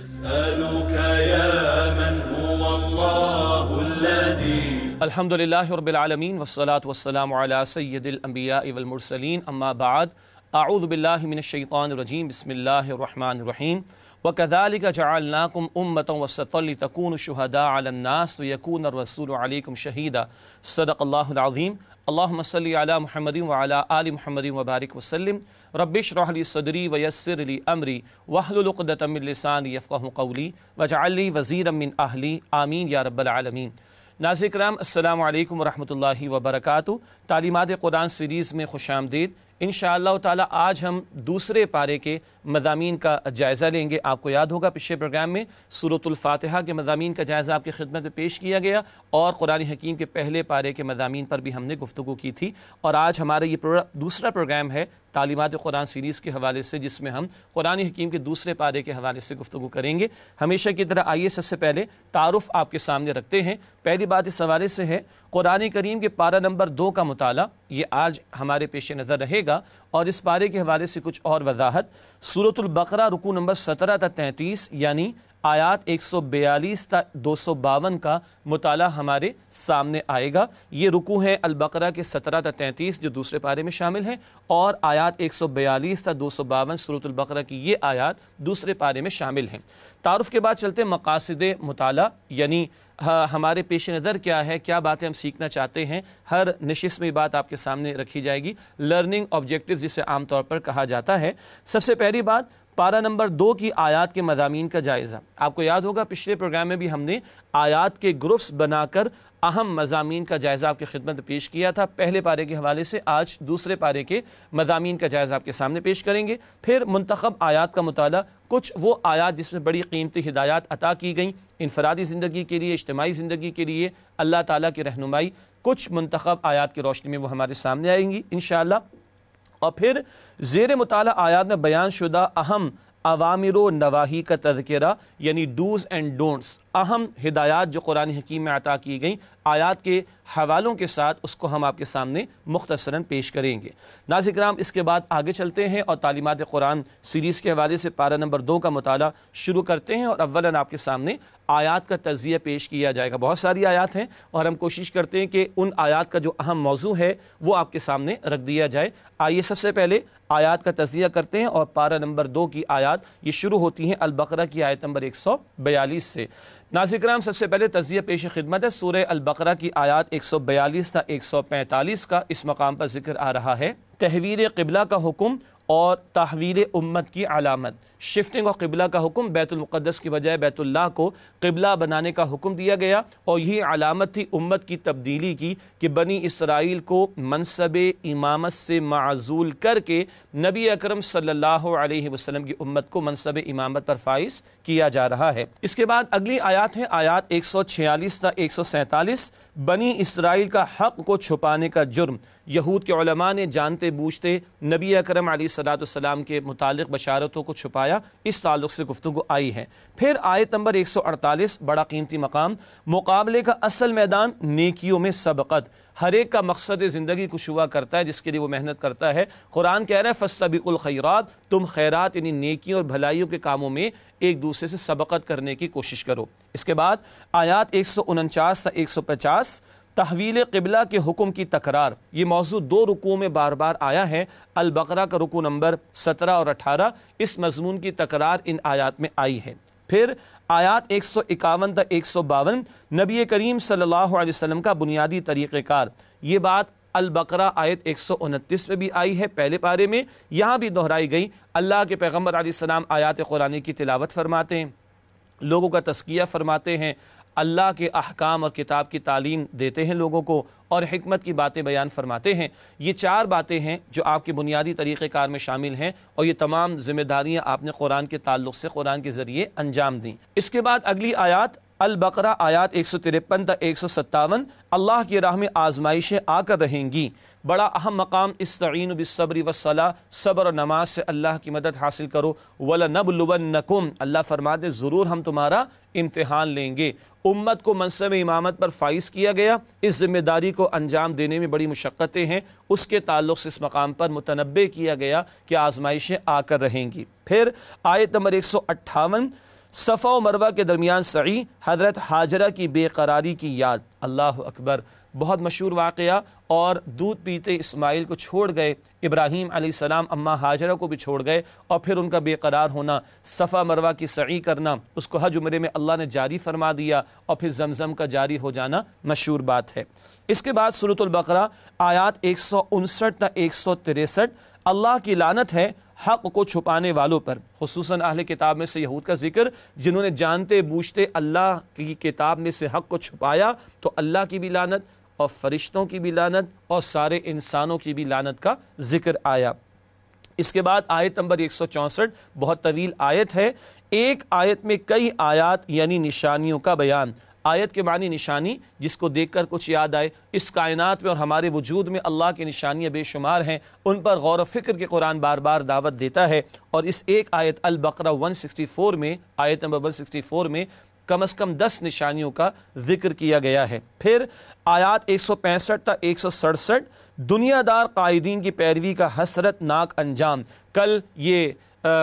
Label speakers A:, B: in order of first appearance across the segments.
A: أسألك يا من هو الله الذي
B: الحمد لله رب العالمين والصلاة والسلام على سيد الأنبياء والمرسلين أما بعد أعوذ بالله من الشيطان الرجيم بسم الله الرحمن الرحيم وكذلك جعلناكم أمة وسطا لتكونوا شهداء على الناس ويكون الرسول عليكم شهيدا صدق الله العظيم اللهم صل على محمد وعلى آل محمد وبارك وسلم رب اشرح لي صدري ويسر لي أمري واحلل عقدة من لساني يفقهوا قولي واجعل لي وزيرا من أهلي آمين يا رب العالمين۔ ناظرین کرام السلام علیکم ورحمۃ اللہ وبرکاتہ۔ تعلیمات قرآن سیریز میں خوش آمدید۔ انشاءاللہ تعالی آج ہم دوسرے پارے کے مضامین کا جائزہ لیں گے۔ آپ کو یاد ہوگا پچھلے پروگرام میں سورۃ الفاتحہ کے مضامین کا جائزہ آپ کی خدمت میں پیش کیا گیا اور قرآن حکیم کے پہلے پارے کے مضامین پر بھی ہم نے گفتگو کی تھی، اور آج ہمارا یہ دوسرا پروگرام ہے تعلیمات قرآن سیریز کے حوالے سے، جس میں ہم قرآن حکیم کے دوسرے پارے کے حوالے سے گفتگو کریں گے۔ ہمیشہ کی طرح آئیے سب سے پہلے تعارف آپ کے سامنے رکھتے ہیں۔ پہلی بات اس حوالے سے ہے قرآن کریم کے پارہ نمبر 2 کا مطالعہ، یہ آج ہمارے پیش نظر رہے گا، اور اس پارے کے حوالے سے کچھ اور وضاحت۔ سورۃ البقرہ رکوع نمبر 17 تا 33 یعنی آیات 142 تا 252 کا مطالعہ ہمارے سامنے آئے گا۔ یہ رکوع ہے البقرہ کے 17 تا 33 جو دوسرے پارے میں شامل ہیں، اور آیات 142 تا 252 سورۃ البقرہ کی یہ آیات دوسرے پارے میں شامل ہیں۔ تعارف کے بعد چلتے مقاصد مطالعہ، یعنی ہمارے پیش نظر کیا ہے، کیا باتیں ہم سیکھنا چاہتے ہیں۔ ہر نشست میں بات آپ کے سامنے رکھی جائے گی، لرننگ آبجیکٹیوز جسے عام طور پر کہا جاتا ہے۔ سب سے پہلی بات پارہ نمبر 2 کی آیات کے مضامین کا جائزہ۔ آپ کو یاد ہوگا پچھلے پروگرام میں بھی ہم نے آیات کے گروپس بنا کر اہم مضامین کا جائزہ آپ کی خدمت میں پیش کیا تھا پہلے پارے کے حوالے سے۔ آج دوسرے پارے کے مضامین کا جائزہ آپ کے سامنے پیش کریں گے۔ پھر منتخب آیات کا مطالعہ، کچھ وہ آیات جس میں بڑی قیمتی ہدایات عطا کی گئیں انفرادی زندگی کے لیے، اجتماعی زندگی کے لیے، اللہ تعالیٰ کی رہنمائی، کچھ منتخب آیات کی روشنی میں وہ ہمارے سامنے آئیں گی انشاءاللہ۔ اور پھر زیر مطالعہ آیات میں بیان شدہ اہم اوامر و نواہی کا تذکرہ، یعنی ڈوز اینڈ ڈونٹس، اہم ہدایات جو قرآن حکیم میں عطا کی گئیں آیات کے حوالوں کے ساتھ، اس کو ہم آپ کے سامنے مختصراً پیش کریں گے۔ ناظرین کرام اس کے بعد آگے چلتے ہیں اور تعلیمات قرآن سیریز کے حوالے سے پارہ نمبر 2 کا مطالعہ شروع کرتے ہیں، اور اولاً آپ کے سامنے آیات کا تجزیہ پیش کیا جائے گا۔ بہت ساری آیات ہیں اور ہم کوشش کرتے ہیں کہ ان آیات کا جو اہم موضوع ہے وہ آپ کے سامنے رکھ دیا جائے۔ آئیے سب سے پہلے آیات کا تجزیہ کرتے ہیں، اور پارہ نمبر 2 کی آیات یہ شروع ہوتی ہیں البقرہ کی آیت نمبر 142 سے۔ ناظرین کرام سب سے پہلے تجزیہ پیش خدمت ہے سورہ البقرہ کی آیات 142 تا 145 کا۔ اس مقام پر ذکر آ رہا ہے تحویل قبلہ کا حکم اور تحویل امت کی علامت۔ شفٹنگ آف قبلہ کا حکم، بیت المقدس کی بجائے بیت اللہ کو قبلہ بنانے کا حکم دیا گیا، اور یہی علامت تھی امت کی تبدیلی کی کہ بنی اسرائیل کو منصب امامت سے معزول کر کے نبی اکرم صلی اللہ علیہ وسلم کی امت کو منصب امامت پر فائز کیا جا رہا ہے۔ اس کے بعد اگلی آیات ہیں آیات 146 تا 147۔ بنی اسرائیل کا حق کو چھپانے کا جرم یہود کے علماء نے جانتے بوجھتے نبی اکرم علیہ الصلوۃ والسلام کے متعلق بشارتوں کو چھپایا، اس تعلق سے گفتگو آئی ہے۔ پھر آیت نمبر 148 بڑا قیمتی مقام، مقابلے کا اصل میدان نیکیوں میں سبقت۔ ہر ایک کا مقصد زندگی کچھ ہوا کرتا ہے جس کے لیے وہ محنت کرتا ہے۔ قرآن کہہ رہا ہے فاستبقوا الخیرات، تم خیرات یعنی نیکیوں اور بھلائیوں کے کاموں میں ایک دوسرے سے سبقت کرنے کی کوشش کرو۔ اس کے بعد آیات 149 تا 150 تحویل قبلہ کے حکم کی تکرار۔ یہ موضوع 2 رکوعوں میں بار بار آیا ہے، البقرہ کا رکوع نمبر 17 اور 18، اس مضمون کی تکرار ان آیات میں آئی ہے۔ پھر آیات 151 تا 152 نبی کریم صلی اللہ علیہ وسلم کا بنیادی طریقہ کار۔ یہ بات البقرہ آیت 129 میں بھی آئی ہے پہلے پارے میں، یہاں بھی دہرائی گئی۔ اللہ کے پیغمبر علیہ السلام آیات قرآن کی تلاوت فرماتے ہیں، لوگوں کا تزکیہ فرماتے ہیں، اللہ کے احکام اور کتاب کی تعلیم دیتے ہیں لوگوں کو، اور حکمت کی باتیں بیان فرماتے ہیں۔ یہ 4 باتیں ہیں جو آپ کے بنیادی طریقہ کار میں شامل ہیں، اور یہ تمام ذمہ داریاں آپ نے قرآن کے تعلق سے قرآن کے ذریعے انجام دیں۔ اس کے بعد اگلی آیات البقرہ آیات 153 تا 157، اللہ کی راہ میں آزمائشیں آ کر رہیں گی۔ بڑا اہم مقام استعینوا بالصبر والصلاۃ، صبر اور نماز سے اللہ کی مدد حاصل کرو۔ وَلَنَبْلُوَنَّكُمْ، اللہ فرماتے ضرور ہم تمہارا امتحان لیں گے۔ امت کو منصب امامت پر فائز کیا گیا، اس ذمہ داری کو انجام دینے میں بڑی مشقتیں ہیں، اس کے تعلق سے اس مقام پر متنبہ کیا گیا کہ آزمائشیں آ کر رہیں گی۔ پھر آیت نمبر 158 صفا و مروہ کے درمیان سعی، حضرت ہاجرہ کی بے قراری کی یاد۔ اللہ اکبر، بہت مشہور واقعہ۔ اور دودھ پیتے اسماعیل کو چھوڑ گئے، ابراہیم علیہ السلام اماں ہاجرہ کو بھی چھوڑ گئے، اور پھر ان کا بے قرار ہونا، صفا مروہ کی سعی کرنا، اس کو حج عمرے میں اللہ نے جاری فرما دیا، اور پھر زمزم کا جاری ہو جانا مشہور بات ہے۔ اس کے بعد سورۃ البقرہ آیات 159 تا 163، اللہ کی لعنت ہے حق کو چھپانے والوں پر، خصوصاً اہل کتاب میں سے یہود کا ذکر، جنہوں نے جانتے بوجھتے اللہ کی کتاب میں سے حق کو چھپایا، تو اللہ کی بھی لعنت اور فرشتوں کی بھی لعنت اور سارے انسانوں کی بھی لعنت کا ذکر آیا۔ اس کے بعد آیت نمبر 164، بہت طویل آیت ہے، ایک آیت میں کئی آیات یعنی نشانیوں کا بیان۔ آیت کے معنی نشانی، جس کو دیکھ کر کچھ یاد آئے، اس کائنات میں اور ہمارے وجود میں اللہ کی نشانیاں بے شمار ہیں، ان پر غور و فکر کے قرآن بار بار دعوت دیتا ہے، اور اس ایک آیت البقرہ 164 میں، آیت نمبر 164 میں کم از کم 10 نشانیوں کا ذکر کیا گیا ہے۔ پھر آیات 165 تا 167، دنیا دار قائدین کی پیروی کا حسرت ناک انجام۔ کل یہ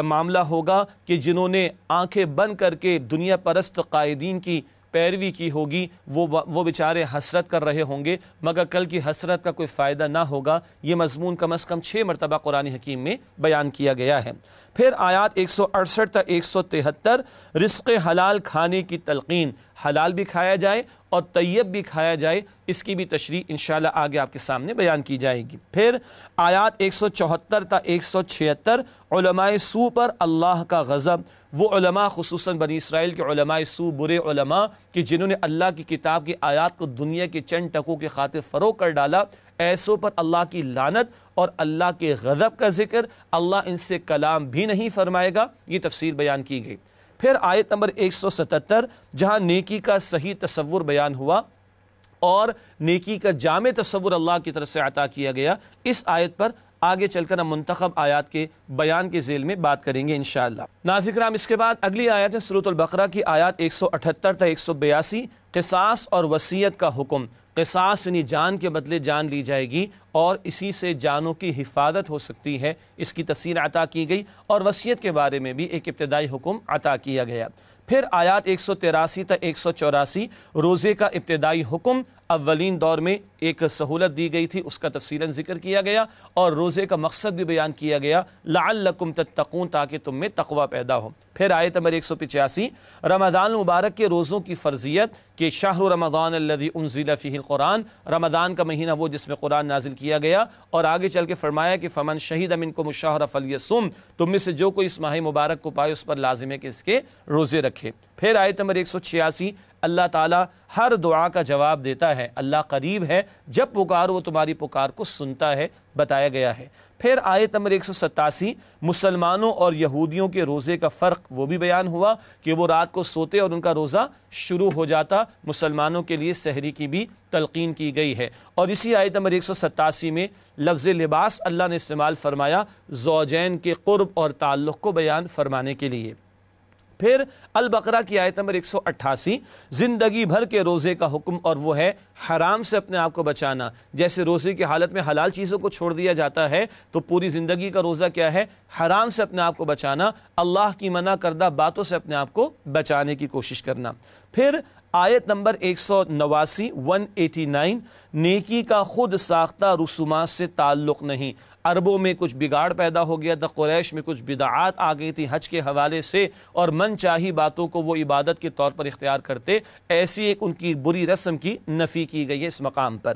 B: معاملہ ہوگا کہ جنہوں نے آنکھیں بند کر کے دنیا پرست قائدین کی پیروی کی ہوگی، وہ بیچارے حسرت کر رہے ہوں گے، مگر کل کی حسرت کا کوئی فائدہ نہ ہوگا۔ یہ مضمون کم از کم 6 مرتبہ قرآن حکیم میں بیان کیا گیا ہے۔ پھر آیات 168 تا 173، رزق حلال کھانے کی تلقین، حلال بھی کھایا جائے اور طیب بھی کھایا جائے، اس کی بھی تشریح انشاءاللہ آگے آپ کے سامنے بیان کی جائے گی۔ پھر آیات 174 تا 176، علماء سو پر اللہ کا غضب، وہ علماء خصوصاً بنی اسرائیل کے علماء سو، برے علماء کہ جنہوں نے اللہ کی کتاب کی آیات کو دنیا کے چند ٹکوں کے خاطر فروغ کر ڈالا، ایسوں پر اللہ کی لعنت اور اللہ کے غضب کا ذکر، اللہ ان سے کلام بھی نہیں فرمائے گا، یہ تفسیر بیان کی گئی۔ پھر آیت نمبر 177، جہاں نیکی کا صحیح تصور بیان ہوا اور نیکی کا جامع تصور اللہ کی طرف سے عطا کیا گیا، اس آیت پر آگے چل کر ہم منتخب آیات کے بیان کے ذیل میں بات کریں گے انشاءاللہ۔ ناظرین کرام، اس کے بعد اگلی آیت ہے سورۃ البقرہ کی آیات 178 تا 182، قصاص اور وصیت کا حکم۔ قصاص یعنی جان کے بدلے جان لی جائے گی، اور اسی سے جانوں کی حفاظت ہو سکتی ہے، اس کی تفصیل عطا کی گئی، اور وصیت کے بارے میں بھی ایک ابتدائی حکم عطا کیا گیا۔ پھر آیات 183 تا 184، روزے کا ابتدائی حکم، اولین دور میں ایک سہولت دی گئی تھی، اس کا تفصیلاً ذکر کیا گیا، اور روزے کا مقصد بھی بیان کیا گیا، لعلکم تتقون، تاکہ تم میں تقوی پیدا ہو۔ پھر آیت نمبر 185، رمضان المبارک کے روزوں کی فرضیت، کہ شہر رمضان الذی انزل فیہ القرآن، رمضان کا مہینہ وہ جس میں قرآن نازل کیا گیا، اور آگے چل کے فرمایا کہ فمن شہید منکم الشہر فلیصم، تم میں سے جو کوئی اس ماہ مبارک کو پائے اس پر لازم ہے کہ اس کے روزے رکھے۔ پھر آیت نمبر 186، اللہ تعالیٰ ہر دعا کا جواب دیتا ہے، اللہ قریب ہے، جب پکارو وہ تمہاری پکار کو سنتا ہے، بتایا گیا ہے۔ پھر آیت نمبر 187، مسلمانوں اور یہودیوں کے روزے کا فرق وہ بھی بیان ہوا کہ وہ رات کو سوتے اور ان کا روزہ شروع ہو جاتا، مسلمانوں کے لیے سحری کی بھی تلقین کی گئی ہے۔ اور اسی آیت نمبر 187 میں لفظ لباس اللہ نے استعمال فرمایا زوجین کے قرب اور تعلق کو بیان فرمانے کے لیے۔ پھر البقرہ کی آیت نمبر 188، زندگی بھر کے روزے کا حکم، اور وہ ہے حرام سے اپنے آپ کو بچانا۔ جیسے روزے کی حالت میں حلال چیزوں کو چھوڑ دیا جاتا ہے، تو پوری زندگی کا روزہ کیا ہے؟ حرام سے اپنے آپ کو بچانا، اللہ کی منع کردہ باتوں سے اپنے آپ کو بچانے کی کوشش کرنا۔ پھر آیت نمبر 189، نیکی کا خود ساختہ رسومات سے تعلق نہیں۔ عربوں میں کچھ بگاڑ پیدا ہو گیا تھا، قریش میں کچھ بدعات آ گئی تھی حج کے حوالے سے، اور من چاہی باتوں کو وہ عبادت کے طور پر اختیار کرتے، ایسی ایک ان کی بری رسم کی نفی کی گئی ہے اس مقام پر۔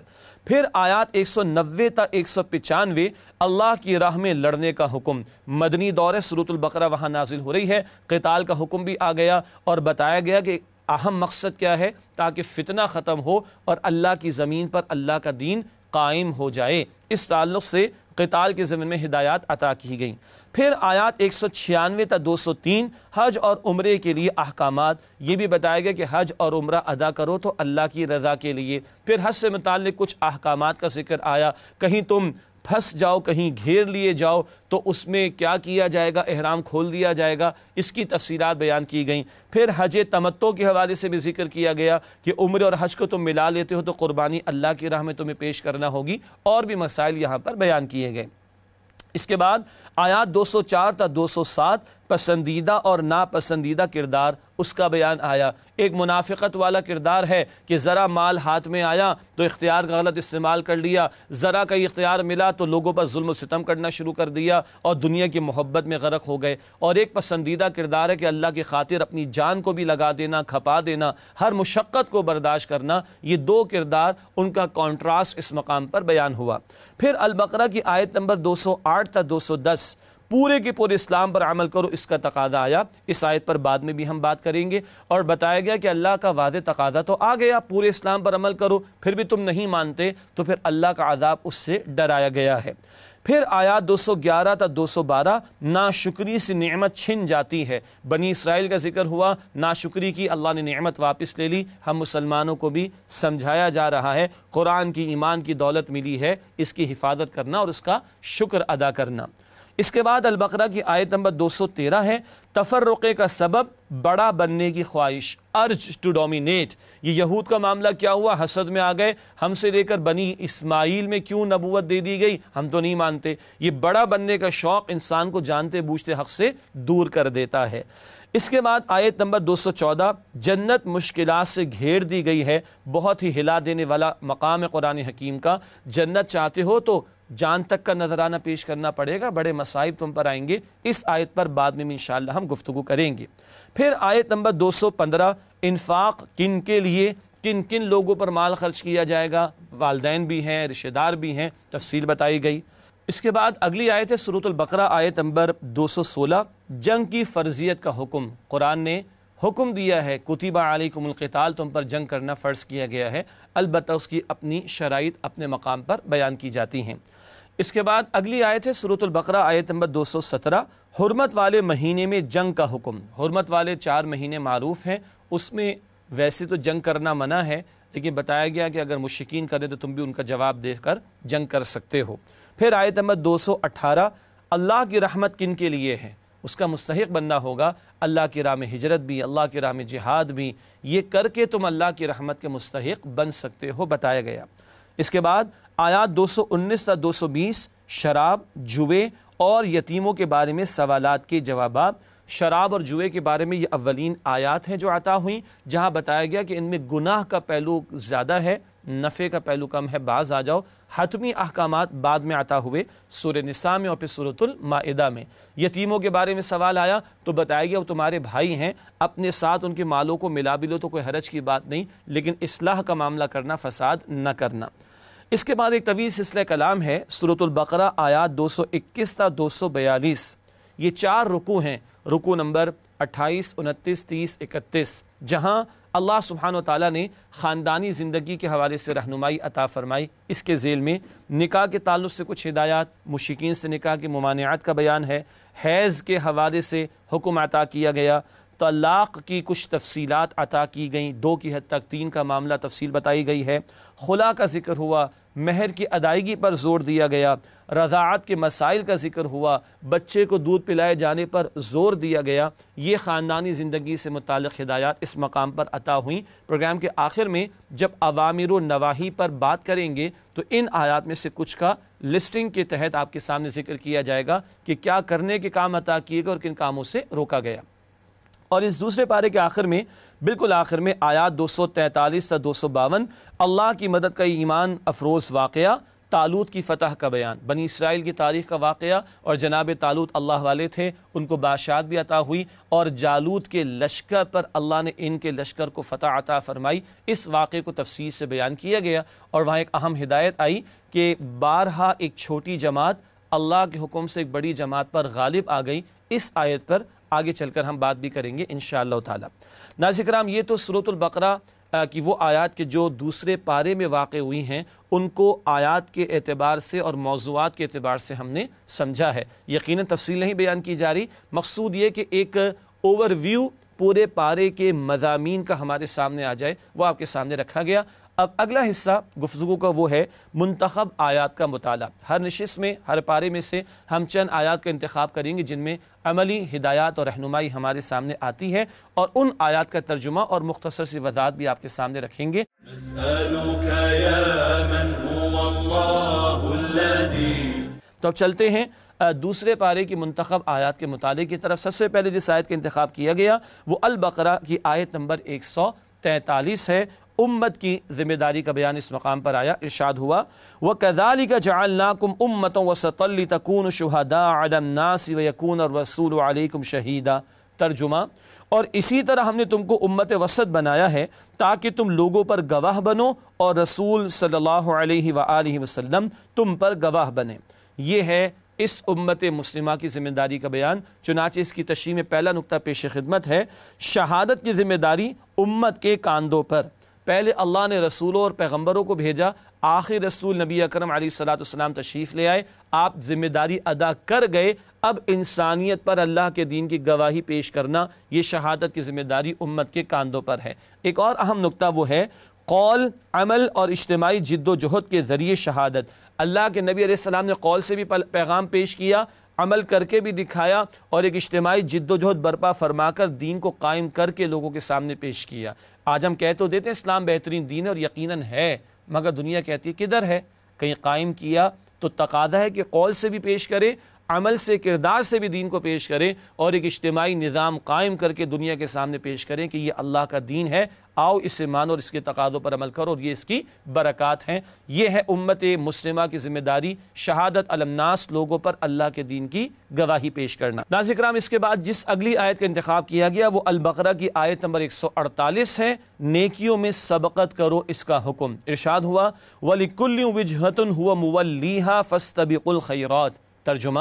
B: پھر آیات 190 تا 195، اللہ کی راہ میں لڑنے کا حکم، مدنی دور ہے، سورۃ البقرہ وہاں نازل ہو رہی ہے، قتال کا حکم بھی آ گیا، اور بتایا گیا کہ اہم مقصد کیا ہے، تاکہ فتنہ ختم ہو اور اللہ کی زمین پر اللہ کا دین قائم ہو جائے۔ اس تعلق سے قتال کے ضمن میں ہدایات عطا کی گئیں۔ پھر آیات 196 تا 203، حج اور عمرے کے لیے احکامات، یہ بھی بتایا گیا کہ حج اور عمرہ ادا کرو تو اللہ کی رضا کے لیے۔ پھر حج سے متعلق کچھ احکامات کا ذکر آیا، کہیں تم پھنس جاؤ، کہیں گھیر لیے جاؤ تو اس میں کیا کیا جائے گا، احرام کھول دیا جائے گا، اس کی تفصیلات بیان کی گئیں۔ پھر حج تمتع کے حوالے سے بھی ذکر کیا گیا کہ عمرے اور حج کو تم ملا لیتے ہو تو قربانی اللہ کی راہ میں تمہیں پیش کرنا ہوگی، اور بھی مسائل یہاں پر بیان کیے گئے۔ اس کے بعد آیات 204 تا 207 پسندیدہ اور ناپسندیدہ کردار اس کا بیان آیا۔ ایک منافقت والا کردار ہے کہ ذرا مال ہاتھ میں آیا تو اختیار کا غلط استعمال کر لیا، ذرا کا اختیار ملا تو لوگوں پر ظلم و ستم کرنا شروع کر دیا اور دنیا کی محبت میں غرق ہو گئے۔ اور ایک پسندیدہ کردار ہے کہ اللہ کی خاطر اپنی جان کو بھی لگا دینا، کھپا دینا، ہر مشقت کو برداشت کرنا۔ یہ دو کردار، ان کا کانٹراسٹ اس مقام پر بیان ہوا۔ پھر البقرہ کی آیت نمبر 208 تا 210 پورے کے پورے اسلام پر عمل کرو، اس کا تقاضا آیا۔ اس آیت پر بعد میں بھی ہم بات کریں گے، اور بتایا گیا کہ اللہ کا واضح تقاضا تو آ گیا، پورے اسلام پر عمل کرو، پھر بھی تم نہیں مانتے تو پھر اللہ کا عذاب اس سے ڈرایا گیا ہے۔ پھر آیات 211 تا 212 ناشکری سے نعمت چھن جاتی ہے۔ بنی اسرائیل کا ذکر ہوا، ناشکری کی، اللہ نے نعمت واپس لے لی۔ ہم مسلمانوں کو بھی سمجھایا جا رہا ہے، قرآن کی ایمان کی دولت ملی ہے، اس کی حفاظت کرنا اور اس کا شکر ادا کرنا۔ اس کے بعد البقرہ کی آیت نمبر 213 ہے تفرقے کا سبب بڑا بننے کی خواہش، ارج ٹو ڈومینیٹ۔ یہ یہود کا معاملہ کیا ہوا، حسد میں آ گئے، ہم سے لے کر بنی اسماعیل میں کیوں نبوت دے دی گئی، ہم تو نہیں مانتے۔ یہ بڑا بننے کا شوق انسان کو جانتے بوجھتے حق سے دور کر دیتا ہے۔ اس کے بعد آیت نمبر 214 جنت مشکلات سے گھیر دی گئی ہے، بہت ہی ہلا دینے والا مقام ہے قرآن حکیم کا۔ جنت چاہتے ہو تو جان تک کا نذرانہ پیش کرنا پڑے گا، بڑے مصائب تم پر آئیں گے۔ اس آیت پر بعد میں انشاءاللہ ہم گفتگو کریں گے۔ پھر آیت نمبر 215 انفاق کن کے لیے، کن کن لوگوں پر مال خرچ کیا جائے گا، والدین بھی ہیں، رشتہ دار بھی ہیں، تفصیل بتائی گئی۔ اس کے بعد اگلی آیت ہے سورۃ البقرہ آیت نمبر 216 جنگ کی فرضیت کا حکم۔ قرآن نے حکم دیا ہے کتب علیکم القتال، تم پر جنگ کرنا فرض کیا گیا ہے، البتہ اس کی اپنی شرائط اپنے مقام پر بیان کی جاتی ہیں۔ اس کے بعد اگلی آیت ہے سورۃ البقرہ آیت نمبر 217 حرمت والے مہینے میں جنگ کا حکم۔ حرمت والے 4 مہینے معروف ہیں، اس میں ویسے تو جنگ کرنا منع ہے، لیکن بتایا گیا کہ اگر مشرکین کریں تو تم بھی ان کا جواب دے کر جنگ کر سکتے ہو۔ پھر آیت نمبر 218 اللہ کی رحمت کن کے لیے ہے، اس کا مستحق بننا ہوگا، اللہ کی راہ میں ہجرت بھی، اللہ کی راہ میں جہاد بھی، یہ کر کے تم اللہ کی رحمت کے مستحق بن سکتے ہو، بتایا گیا۔ اس کے بعد آیات 219 تا 220 شراب، جوئے اور یتیموں کے بارے میں سوالات کے جوابات۔ شراب اور جوئے کے بارے میں یہ اولین آیات ہیں جو عطا ہوئیں، جہاں بتایا گیا کہ ان میں گناہ کا پہلو زیادہ ہے، نفع کا پہلو کم ہے، باز آ جاؤ۔ حتمی احکامات بعد میں عطا ہوئے سورہ نساء میں اور پھر سورۃ المائدہ میں۔ یتیموں کے بارے میں سوال آیا تو بتایا گیا وہ تمہارے بھائی ہیں، اپنے ساتھ ان کے مالوں کو ملا بھی لو تو کوئی حرج کی بات نہیں، لیکن اصلاح کا معاملہ کرنا، فساد نہ کرنا۔ اس کے بعد ایک طویل سلسلہ کلام ہے سورۃ البقرہ آیات 221 تا 242۔ یہ 4 رکوع ہیں، رکوع نمبر 28، 29، 30، 31، جہاں اللہ سبحانہ و تعالیٰ نے خاندانی زندگی کے حوالے سے رہنمائی عطا فرمائی۔ اس کے ذیل میں نکاح کے تعلق سے کچھ ہدایات، مشرکین سے نکاح کی ممانعت کا بیان ہے، حیض کے حوالے سے حکم عطا کیا گیا، طلاق کی کچھ تفصیلات عطا کی گئیں، 2 کی حد تک 3 کا معاملہ تفصیل بتائی گئی ہے، خلا کا ذکر ہوا، مہر کی ادائیگی پر زور دیا گیا، رضاعت کے مسائل کا ذکر ہوا، بچے کو دودھ پلائے جانے پر زور دیا گیا۔ یہ خاندانی زندگی سے متعلق ہدایات اس مقام پر عطا ہوئیں۔ پروگرام کے آخر میں جب اوامر و نواہی پر بات کریں گے تو ان آیات میں سے کچھ کا لسٹنگ کے تحت آپ کے سامنے ذکر کیا جائے گا کہ کیا کرنے کے کام عطا کیے گئے اور کن کاموں سے روکا گیا۔ اور اس دوسرے پارے کے آخر میں، بالکل آخر میں آیات 243 تا 252 اللہ کی مدد کا ایمان افروز واقعہ، طالوت کی فتح کا بیان، بنی اسرائیل کی تاریخ کا واقعہ، اور جناب طالوت اللہ والے تھے، ان کو بادشاہت بھی عطا ہوئی، اور جالوت کے لشکر پر اللہ نے ان کے لشکر کو فتح عطا فرمائی۔ اس واقعے کو تفصیل سے بیان کیا گیا، اور وہاں ایک اہم ہدایت آئی کہ بارہا ایک چھوٹی جماعت اللہ کے حکم سے ایک بڑی جماعت پر غالب آ گئی۔ اس آیت پر آگے چل کر ہم بات بھی کریں گے انشاءاللہ تعالی۔ ناظرین کرام، یہ تو سورۃ البقرہ کی وہ آیات کے جو دوسرے پارے میں واقع ہوئی ہیں، ان کو آیات کے اعتبار سے اور موضوعات کے اعتبار سے ہم نے سمجھا ہے۔ یقیناً تفصیل نہیں بیان کی جا رہی، مقصود یہ کہ ایک اوور ویو پورے پارے کے مضامین کا ہمارے سامنے آ جائے، وہ آپ کے سامنے رکھا گیا۔ اب اگلا حصہ گفتگو کا وہ ہے منتخب آیات کا مطالعہ۔ ہر نشست میں، ہر پارے میں سے ہم چند آیات کا انتخاب کریں گے جن میں عملی ہدایات اور رہنمائی ہمارے سامنے آتی ہے، اور ان آیات کا ترجمہ اور مختصر سی وضاحت بھی آپ کے سامنے رکھیں گے۔
A: نسألك يا من هو الله الذي۔
B: تو اب چلتے ہیں دوسرے پارے کی منتخب آیات کے مطالعے کی طرف سب سے پہلے جس آیت کا انتخاب کیا گیا وہ البقرہ کی آیت نمبر 143 ہے۔ امت کی ذمہ داری کا بیان اس مقام پر آیا، ارشاد ہوا وَكَذَلِكَ جَعَلْنَاكُمْ أُمَّةً وَسَطًا لِتَكُونُوا شُهَدَاءَ عَلَى النَّاسِ وَيَكُونَ الرَّسُولُ عَلَيْكُمْ شَهِيدًا۔ ترجمہ، اور اسی طرح ہم نے تم کو امت وسط بنایا ہے تاکہ تم لوگوں پر گواہ بنو اور رسول صلی اللہ علیہ وآلہ وسلم تم پر گواہ بنے۔ یہ ہے اس امت مسلمہ کی ذمہ داری کا بیان۔ چنانچہ اس کی تشریح میں پہلا نقطہ پیش خدمت ہے، شہادت کی ذمہ داری امت کے کاندھوں پر۔ پہلے اللہ نے رسولوں اور پیغمبروں کو بھیجا، آخر رسول نبی اکرم علیہ الصلوۃ والسلام تشریف لے آئے، آپ ذمہ داری ادا کر گئے، اب انسانیت پر اللہ کے دین کی گواہی پیش کرنا، یہ شہادت کی ذمہ داری امت کے کاندھوں پر ہے۔ ایک اور اہم نقطہ وہ ہے قول، عمل اور اجتماعی جد و جہد کے ذریعے شہادت۔ اللہ کے نبی علیہ السلام نے قول سے بھی پیغام پیش کیا، عمل کر کے بھی دکھایا، اور ایک اجتماعی جد و جہد برپا فرما کر دین کو قائم کر کے لوگوں کے سامنے پیش کیا۔ آج ہم کہہ تو دیتے ہیں اسلام بہترین دین ہے، اور یقیناً ہے، مگر دنیا کہتی ہے کدھر ہے؟ کہیں قائم کیا تو تقاضا ہے کہ قول سے بھی پیش کرے، عمل سے، کردار سے بھی دین کو پیش کرے، اور ایک اجتماعی نظام قائم کر کے دنیا کے سامنے پیش کریں کہ یہ اللہ کا دین ہے، آؤ اسے مانو اور اس کے تقاضوں پر عمل کرو، اور یہ اس کی برکات ہیں۔ یہ ہے امت مسلمہ کی ذمہ داری، شہادت علی الناس، لوگوں پر اللہ کے دین کی گواہی پیش کرنا۔ ناظرین کرام، اس کے بعد جس اگلی آیت کا انتخاب کیا گیا وہ البقرہ کی آیت نمبر 148 ہے، نیکیوں میں سبقت کرو، اس کا حکم۔ ارشاد ہوا وَلِكُلِّ وِجْهَةٌ هُوَ مُوَلِّيهَا فَاسْتَبِقُوا الْخَيْرَاتِ۔ ترجمہ،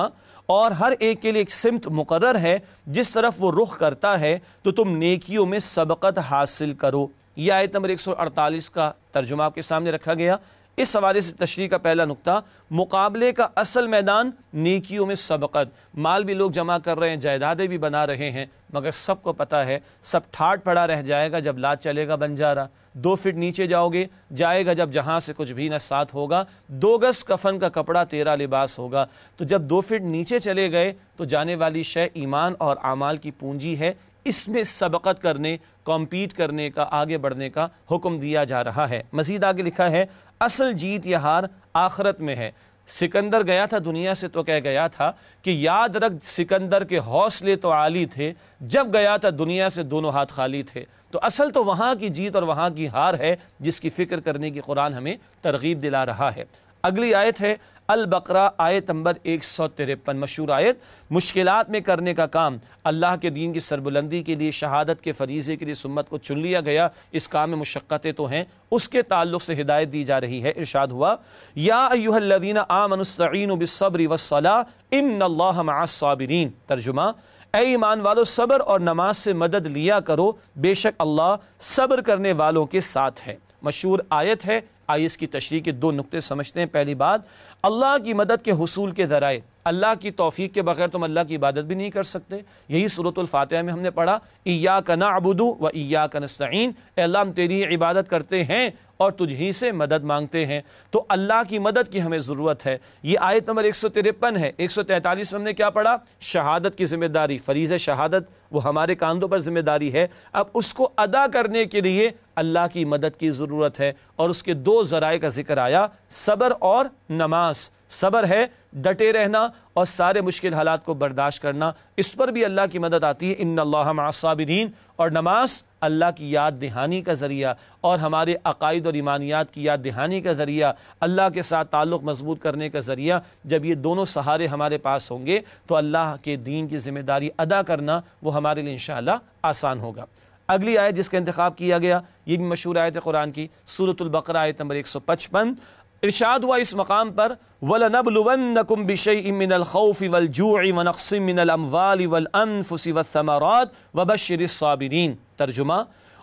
B: اور ہر ایک کے لیے ایک سمت مقرر ہے، جس طرف وہ رخ کرتا ہے تو تم نیکیوں میں سبقت حاصل کرو۔ یہ آیت نمبر 148 کا ترجمہ آپ کے سامنے رکھا گیا۔ اس حوالے سے تشریح کا پہلا نقطہ، مقابلے کا اصل میدان نیکیوں میں سبقت۔ مال بھی لوگ جمع کر رہے ہیں، جائیدادیں بھی بنا رہے ہیں، مگر سب کو پتہ ہے سب ٹھاٹ پڑا رہ جائے گا جب لات چلے گا بنجارہ۔ 2 فٹ نیچے جاؤ گے، جائے گا جب جہاں سے کچھ بھی نہ ساتھ ہوگا۔ 2 گز کفن کا کپڑا تیرا لباس ہوگا۔ تو جب 2 فٹ نیچے چلے گئے تو جانے والی شے ایمان اور اعمال کی پونجی ہے، اس میں سبقت کرنے، کمپیٹ کرنے کا، آگے بڑھنے کا حکم دیا جا رہا ہے۔ مزید آگے لکھا ہے اصل جیت یا ہار آخرت میں ہے۔ سکندر گیا تھا دنیا سے تو کہہ گیا تھا کہ یاد رکھ سکندر کے حوصلے تو عالی تھے، جب گیا تھا دنیا سے دونوں ہاتھ خالی تھے۔ تو اصل تو وہاں کی جیت اور وہاں کی ہار ہے، جس کی فکر کرنے کی قرآن ہمیں ترغیب دلا رہا ہے۔ اگلی آیت ہے البقرہ آیت نمبر 153، مشہور آیت۔ مشکلات میں کرنے کا کام، اللہ کے دین کی سربلندی کے لیے، شہادت کے فریضے کے لیے سمت کو چن لیا گیا، اس کام میں مشقتیں تو ہیں، اس کے تعلق سے ہدایت دی جا رہی ہے۔ ارشاد ہوا یا ایھا الذین آمنوا استعینوا بالصبر والصلاۃ ان اللہ مع الصابرین۔ ترجمہ، اے ایمان والو صبر اور نماز سے مدد لیا کرو، بے شک اللہ صبر کرنے والوں کے ساتھ ہے۔ مشہور آیت ہے، آئیے اس کی تشریح کے 2 نقطے سمجھتے ہیں۔ پہلی بات، اللہ کی مدد کے حصول کے ذرائع، اللہ کی توفیق کے بغیر تم اللہ کی عبادت بھی نہیں کر سکتے۔ یہی سورۃ الفاتحہ میں ہم نے پڑھا ایاک نعبد و ایاک نستعین، اے اللہ ہم تیری عبادت کرتے ہیں اور تجھ ہی سے مدد مانگتے ہیں۔ تو اللہ کی مدد کی ہمیں ضرورت ہے۔ یہ آیت نمبر 153 ہے۔ 143 میں ہم نے کیا پڑھا؟ شہادت کی ذمہ داری، فریضہ شہادت وہ ہمارے کاندھوں پر ذمہ داری ہے۔ اب اس کو ادا کرنے کے لیے اللہ کی مدد کی ضرورت ہے، اور اس کے 2 ذرائع کا ذکر آیا، صبر اور نماز۔ صبر ہے ڈٹے رہنا اور سارے مشکل حالات کو برداشت کرنا، اس پر بھی اللہ کی مدد آتی ہے، ان اللہ مع الصابرین۔ اور نماز اللہ کی یاد دہانی کا ذریعہ اور ہمارے عقائد اور ایمانیات کی یاد دہانی کا ذریعہ، اللہ کے ساتھ تعلق مضبوط کرنے کا ذریعہ۔ جب یہ دونوں سہارے ہمارے پاس ہوں گے تو اللہ کے دین کی ذمہ داری ادا کرنا وہ ہمارے لیے انشاءاللہ آسان ہوگا۔ اگلی آیت جس کا انتخاب کیا گیا یہ بھی مشہور آیت قرآن کی، سورۃ البقرہ آیت نمبر 155۔ ارشاد ہوا اس مقام پر وَلَنَبْلُوَنَّكُمْ بِشَيْءٍ مِّنَ الْخَوْفِ وَالْجُوعِ وَنَقْصٍ مِّنَ الْأَمْوَالِ وَالْأَنفُسِ وَالثَّمَرَاتِ وَبَشِّرِ الصَّابِرِينَ۔ ترجمہ،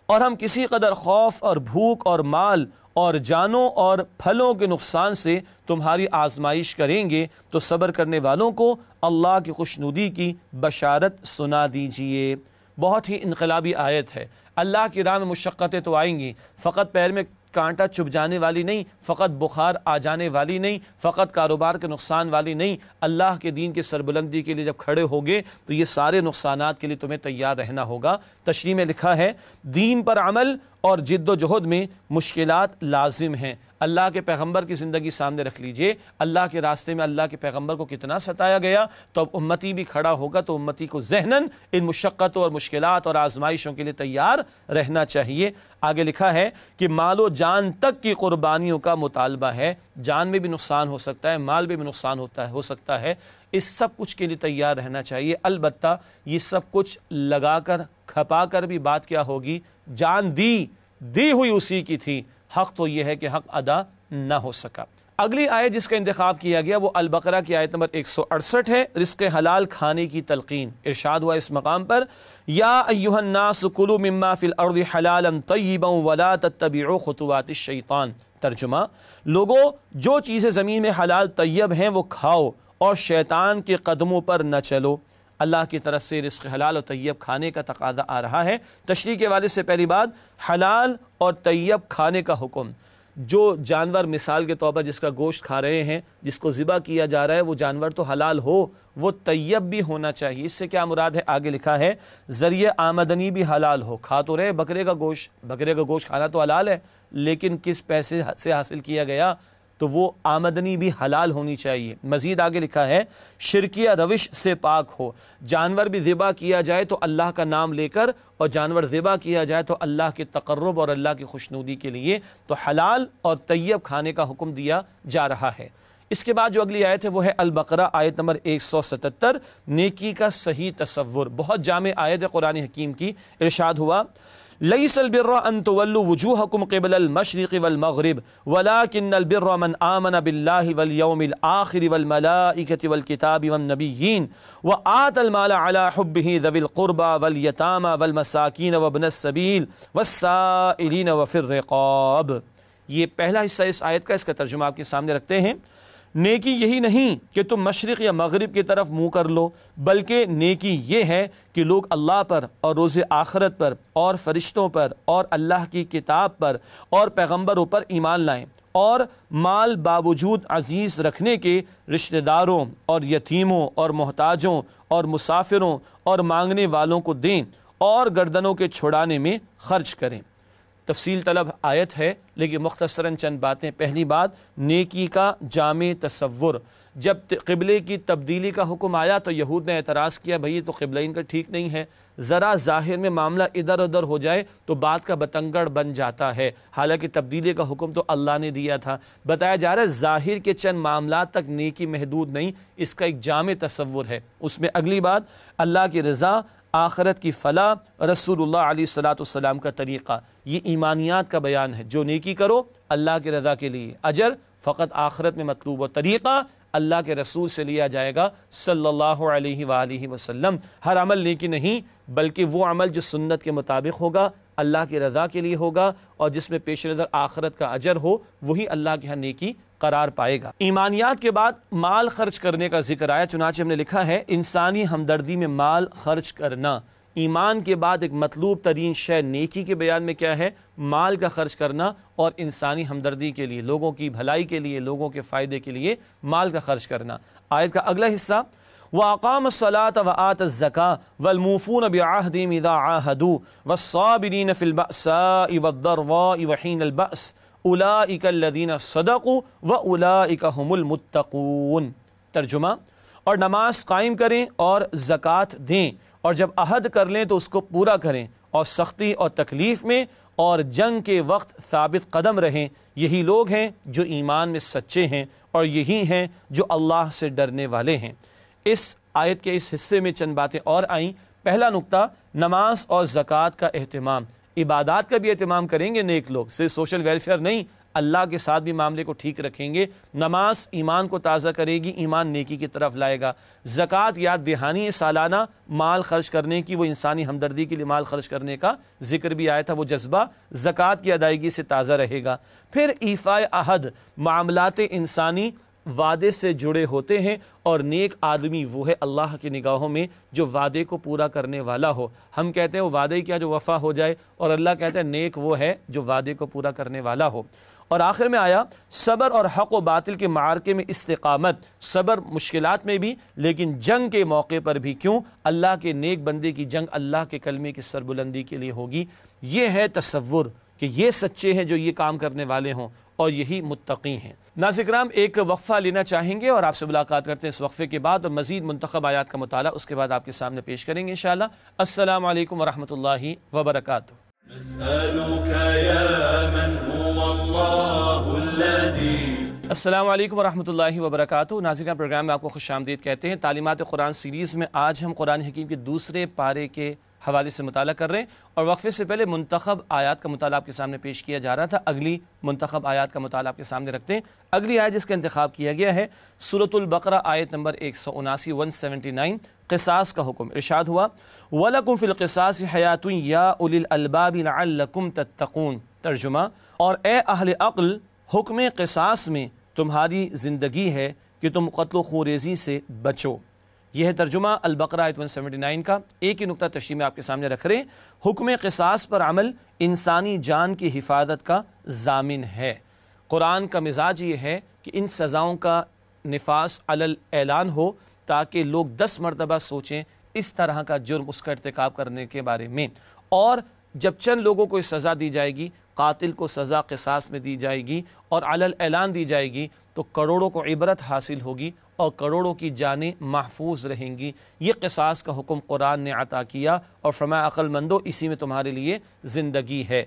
B: اور ہم کسی قدر خوف اور بھوک اور مال اور جانوں اور پھلوں کے نقصان سے تمہاری آزمائش کریں گے، تو صبر کرنے والوں کو اللہ کی خوشنودی کی بشارت سنا دیجئے۔ بہت ہی انقلابی آیت ہے۔ اللہ کی راہ میں مشقتیں تو آئیں گی، فقط پیر میں کانٹا چبھ جانے والی نہیں، فقط بخار آ جانے والی نہیں، فقط کاروبار کے نقصان والی نہیں۔ اللہ کے دین کی سربلندی کے لیے جب کھڑے ہوگے تو یہ سارے نقصانات کے لیے تمہیں تیار رہنا ہوگا۔ تشریح میں لکھا ہے دین پر عمل اور جد و جہد میں مشکلات لازم ہیں۔ اللہ کے پیغمبر کی زندگی سامنے رکھ لیجئے، اللہ کے راستے میں اللہ کے پیغمبر کو کتنا ستایا گیا، تو اب امتی بھی کھڑا ہوگا تو امتی کو ذہناً ان مشقتوں اور مشکلات اور آزمائشوں کے لیے تیار رہنا چاہیے۔ آگے لکھا ہے کہ مال و جان تک کی قربانیوں کا مطالبہ ہے، جان میں بھی نقصان ہو سکتا ہے، مال میں بھی نقصان ہو سکتا ہے، اس سب کچھ کے لیے تیار رہنا چاہیے۔ البتہ یہ سب کچھ لگا کر کھپا کر بھی بات کیا ہوگی، جان دی ہوئی اسی کی تھی، حق تو یہ ہے کہ حق ادا نہ ہو سکا۔ اگلی آیت جس کا انتخاب کیا گیا وہ البقرہ کی آیت نمبر 168 ہے، رزق حلال کھانے کی تلقین۔ ارشاد ہوا اس مقام پر، یا ایھا الناس کلوا مما فی الارض حلالا طیبا ولا تتبعوا خطوات الشیطان۔ ترجمہ، لوگوں جو چیزیں زمین میں حلال طیب ہیں وہ کھاؤ اور شیطان کے قدموں پر نہ چلو۔ اللہ کی طرف سے رزق حلال اور طیب کھانے کا تقاضا آ رہا ہے۔ تشریح کے حوالے سے پہلی بات، حلال اور طیب کھانے کا حکم۔ جو جانور مثال کے طور پر جس کا گوشت کھا رہے ہیں، جس کو ذبح کیا جا رہا ہے، وہ جانور تو حلال ہو، وہ طیب بھی ہونا چاہیے۔ اس سے کیا مراد ہے؟ آگے لکھا ہے ذریعہ آمدنی بھی حلال ہو۔ کھا تو رہے بکرے کا گوشت کھانا تو حلال ہے، لیکن کس پیسے سے حاصل کیا گیا، تو وہ آمدنی بھی حلال ہونی چاہیے۔ مزید آگے لکھا ہے شرکیہ روش سے پاک ہو، جانور بھی ذبح کیا جائے تو اللہ کا نام لے کر، اور جانور ذبح کیا جائے تو اللہ کے تقرب اور اللہ کی خوشنودی کے لیے، تو حلال اور طیب کھانے کا حکم دیا جا رہا ہے۔ اس کے بعد جو اگلی آیت ہے وہ ہے البقرہ آیت نمبر 177، نیکی کا صحیح تصور۔ بہت جامع آیت ہے قرآن حکیم کی۔ ارشاد ہوا لیس البر ان تولوا وجوهكم قبل المشرق والمغرب ولكن البر من آمن بالله واليوم الآخر والملائكة والكتاب والنبيين وآتى المال على حبه ذوي القربى واليتامى والمساكين وابن السبيل والسائلين وفي الرقاب۔ یہ پہلا حصہ اس آیت کا، اس کا ترجمہ آپ کے سامنے رکھتے ہیں۔ نیکی یہی نہیں کہ تم مشرق یا مغرب کی طرف منہ کر لو، بلکہ نیکی یہ ہے کہ لوگ اللہ پر اور روز آخرت پر اور فرشتوں پر اور اللہ کی کتاب پر اور پیغمبروں پر ایمان لائیں، اور مال باوجود عزیز رکھنے کے رشتہ داروں اور یتیموں اور محتاجوں اور مسافروں اور مانگنے والوں کو دیں، اور گردنوں کے چھڑانے میں خرچ کریں۔ تفصیل طلب آیت ہے لیکن مختصراً چند باتیں۔ پہلی بات، نیکی کا جامع تصور۔ جب قبلے کی تبدیلی کا حکم آیا تو یہود نے اعتراض کیا، بھئی یہ تو قبلین کا ٹھیک نہیں ہے، ذرا ظاہر میں معاملہ ادھر ادھر ہو جائے تو بات کا بتنگڑ بن جاتا ہے، حالانکہ تبدیلی کا حکم تو اللہ نے دیا تھا۔ بتایا جا رہا ہے ظاہر کے چند معاملات تک نیکی محدود نہیں، اس کا ایک جامع تصور ہے۔ اس میں اگلی بات، اللہ کی رضا، آخرت کی فلاح، رسول اللہ علیہ السلام کا طریقہ، یہ ایمانیات کا بیان ہے۔ جو نیکی کرو اللہ کی رضا کے لیے، اجر فقط آخرت میں مطلوب، و طریقہ اللہ کے رسول سے لیا جائے گا صلی اللہ علیہ وآلہ وسلم۔ ہر عمل نیکی نہیں، بلکہ وہ عمل جو سنت کے مطابق ہوگا، اللہ کی رضا کے لیے ہوگا، اور جس میں پیش نظر آخرت کا اجر ہو، وہی اللہ کے ہاں نیکی قرار پائے گا۔ ایمانیات کے بعد مال خرچ کرنے کا ذکر آیا، چنانچہ ہم نے لکھا ہے انسانی ہمدردی میں مال خرچ کرنا۔ ایمان کے بعد ایک مطلوب ترین شے نیکی کے بیان میں کیا ہے؟ مال کا خرچ کرنا، اور انسانی ہمدردی کے لیے، لوگوں کی بھلائی کے لیے، لوگوں کے فائدے کے لیے مال کا خرچ کرنا۔ آیت کا اگلا حصہ، وَأَقَامَ الصَّلَاةَ وَآتَى الزَّكَاةَ وَالْمُوفُونَ بِعَهْدِهِمْ إِذَا عَاهَدُوا وَالصَّابِرِينَ فِي الْبَأْسَاءِ وَالضَّرَّاءِ وَحِينَ الْبَأْسِ أُولَئِكَ الَّذِينَ صَدَقُوا وَأُولَئِكَ هُمُ الْمُتَّقُونَ۔ ترجمہ، اور نماز قائم کریں اور زکوٰۃ دیں، اور جب عہد کر لیں تو اس کو پورا کریں، اور سختی اور تکلیف میں اور جنگ کے وقت ثابت قدم رہیں۔ یہی لوگ ہیں جو ایمان میں سچے ہیں، اور یہی ہیں جو اللہ سے ڈرنے والے ہیں۔ اس آیت کے اس حصے میں چند باتیں اور آئیں۔ پہلا نقطہ، نماز اور زکوٰۃ کا اہتمام۔ عبادات کا بھی اہتمام کریں گے نیک لوگ، صرف سوشل ویلفیئر نہیں، اللہ کے ساتھ بھی معاملے کو ٹھیک رکھیں گے۔ نماز ایمان کو تازہ کرے گی، ایمان نیکی کی طرف لائے گا۔ زکوٰۃ یاد دہانی سالانہ مال خرچ کرنے کی، وہ انسانی ہمدردی کے لیے مال خرچ کرنے کا ذکر بھی آیا تھا، وہ جذبہ زکوٰۃ کی ادائیگی سے تازہ رہے گا۔ پھر ایفاء عہد، معاملات انسانی وعدے سے جڑے ہوتے ہیں، اور نیک آدمی وہ ہے اللہ کی نگاہوں میں جو وعدے کو پورا کرنے والا ہو۔ ہم کہتے ہیں وہ وعدے کیا جو وفا ہو جائے، اور اللہ کہتا ہے نیک وہ ہے جو وعدے کو پورا کرنے والا ہو۔ اور آخر میں آیا صبر اور حق و باطل کے معرکے میں استقامت۔ صبر مشکلات میں بھی، لیکن جنگ کے موقع پر بھی۔ کیوں؟ اللہ کے نیک بندے کی جنگ اللہ کے کلمے کی سربلندی کے لیے ہوگی۔ یہ ہے تصور، کہ یہ سچے ہیں جو یہ کام کرنے والے ہوں اور یہی متقی ہیں۔ ناظرین کرام، ایک وقفہ لینا چاہیں گے اور آپ سے ملاقات کرتے ہیں اس وقفے کے بعد، اور مزید منتخب آیات کا مطالعہ اس کے بعد آپ کے سامنے پیش کریں گے انشاءاللہ۔ السلام علیکم ورحمۃ اللہ وبرکاتہ۔
A: نسألك يا من هو الله الذي
B: السلام علیکم ورحمۃ اللہ وبرکاتہ۔ ناظرین، پروگرام میں آپ کو خوش آمدید کہتے ہیں۔ تعلیمات قرآن سیریز میں آج ہم قرآن حکیم کے دوسرے پارے کے حوالے سے مطالعہ کر رہے ہیں، اور وقفے سے پہلے منتخب آیات کا مطالعہ آپ کے سامنے پیش کیا جا رہا تھا۔ اگلی منتخب آیات کا مطالعہ آپ کے سامنے رکھتے ہیں۔ اگلی آیت جس کا انتخاب کیا گیا ہے سورۃ البقرہ آیت نمبر 179 179، قصاص کا حکم۔ ارشاد ہوا وَلَكُمْ فِي الْقِصَاصِ حَيَاةٌ يَا أُولِي الْأَلْبَابِ لَعَلَّكُمْ تَتَّقُونَ۔ ترجمہ، اور اے اہل عقل، حکم قصاص میں تمہاری زندگی ہے کہ تم قتل و خوریزی سے بچو۔ یہ ہے ترجمہ البقرہ آیت 179 کا۔ ایک ہی نقطہ تشریح میں آپ کے سامنے رکھ رہے ہیں۔ حکم قصاص پر عمل انسانی جان کی حفاظت کا ضامن ہے۔ قرآن کا مزاج یہ ہے کہ ان سزاؤں کا نفاذ علی الاعلان ہو تاکہ لوگ 10 مرتبہ سوچیں اس طرح کا جرم اس کا ارتکاب کرنے کے بارے میں، اور جب چند لوگوں کو سزا دی جائے گی، قاتل کو سزا قصاص میں دی جائے گی اور علی الاعلان دی جائے گی، تو کروڑوں کو عبرت حاصل ہوگی اور کروڑوں کی جانیں محفوظ رہیں گی۔ یہ قصاص کا حکم قرآن نے عطا کیا اور فرمایا عقل مندو، اسی میں تمہارے لیے زندگی ہے۔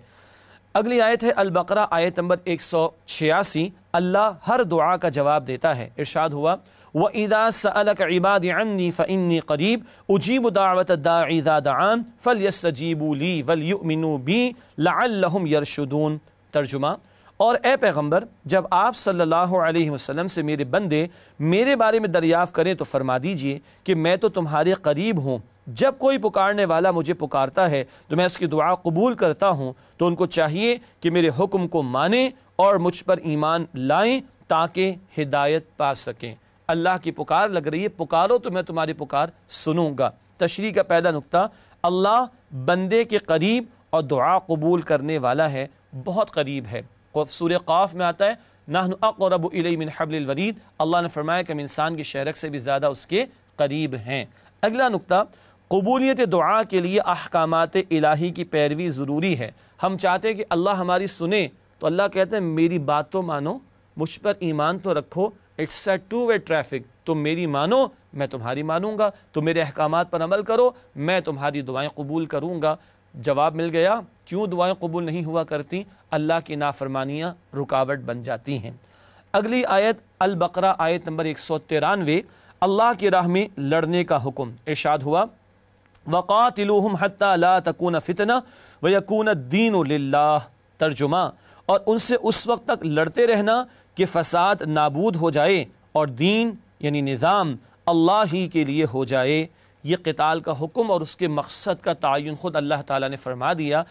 B: اگلی آیت ہے البقرہ آیت نمبر 186۔ اللہ ہر دعا کا جواب دیتا ہے۔ ارشاد ہوا وَإِذَا سَأَلَكَ عِبَادِي عَنِّي فَإِنِّي قَرِيبٌ أُجِيبُ دَعْوَةَ الدَّاعِ إِذَا دَعَانِ فَلْيَسْتَجِيبُوا لِي وَلْيُؤْمِنُوا بِي لَعَلَّهُمْ يَرْشُدُونَ۔ ترجمہ، اور اے پیغمبر، جب آپ صلی اللہ علیہ وسلم سے میرے بندے میرے بارے میں دریافت کریں تو فرما دیجئے کہ میں تو تمہارے قریب ہوں، جب کوئی پکارنے والا مجھے پکارتا ہے تو میں اس کی دعا قبول کرتا ہوں، تو ان کو چاہیے کہ میرے حکم کو مانیں اور مجھ پر ایمان لائیں تاکہ ہدایت پا سکیں۔ اللہ کی پکار لگ رہی ہے، پکارو تو میں تمہاری پکار سنوں گا۔ تشریح کا پہلا نقطہ، اللہ بندے کے قریب اور دعا قبول کرنے والا ہے، بہت قریب ہے۔ سورہ قاف میں آتا ہے نحن اقرب الیہ من حبل الورید، اللہ نے فرمایا کہ ہم انسان کی شہرک سے بھی زیادہ اس کے قریب ہیں۔ اگلا نقطہ، قبولیت دعا کے لیے احکامات الہی کی پیروی ضروری ہے۔ ہم چاہتے ہیں کہ اللہ ہماری سنے، تو اللہ کہتے ہیں میری بات تو مانو، مجھ پر ایمان تو رکھو، it's a two way traffic, تم میری مانو میں تمہاری مانوں گا، تم میرے احکامات پر عمل کرو، میں تمہاری دعائیں قبول کروں گا۔ جواب مل گیا، کیوں دعائیں قبول نہیں ہوا کرتی؟ اللہ کی نافرمانیاں رکاوٹ بن جاتی ہیں۔ اگلی آیت البقرہ آیت نمبر 193، اللہ کی راہ میں لڑنے کا حکم۔ ارشاد ہوا وَقَاتِلُوهُمْ حَتَّى لَا تَكُونَ فِتْنَةٌ وَيَكُونَ الدِّينُ لِلَّهِ۔ ترجمہ، اور ان سے اس وقت تک لڑتے رہنا کہ فساد نابود ہو جائے اور دین یعنی نظام اللہ ہی کے لیے ہو جائے۔ یہ قتال کا حکم اور اس کے مقصد کا تعین خود اللہ تعالیٰ نے فرما دیا۔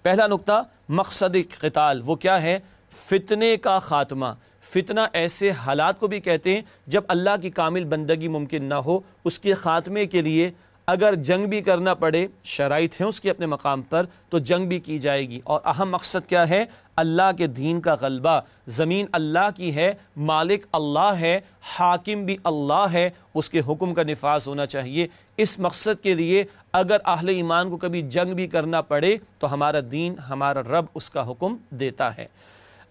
B: پہلا نقطہ، مقصد قتال وہ کیا ہے؟ فتنے کا خاتمہ۔ فتنہ ایسے حالات کو بھی کہتے ہیں جب اللہ کی کامل بندگی ممکن نہ ہو، اس کے خاتمے کے لیے اگر جنگ بھی کرنا پڑے، شرائط ہیں اس کے اپنے مقام پر، تو جنگ بھی کی جائے گی۔ اور اہم مقصد کیا ہے؟ اللہ کے دین کا غلبہ۔ زمین اللہ کی ہے، مالک اللہ ہے، حاکم بھی اللہ ہے، اس کے حکم کا نفاذ ہونا چاہیے۔ اس مقصد کے لیے اگر اہل ایمان کو کبھی جنگ بھی کرنا پڑے تو ہمارا دین، ہمارا رب اس کا حکم دیتا ہے۔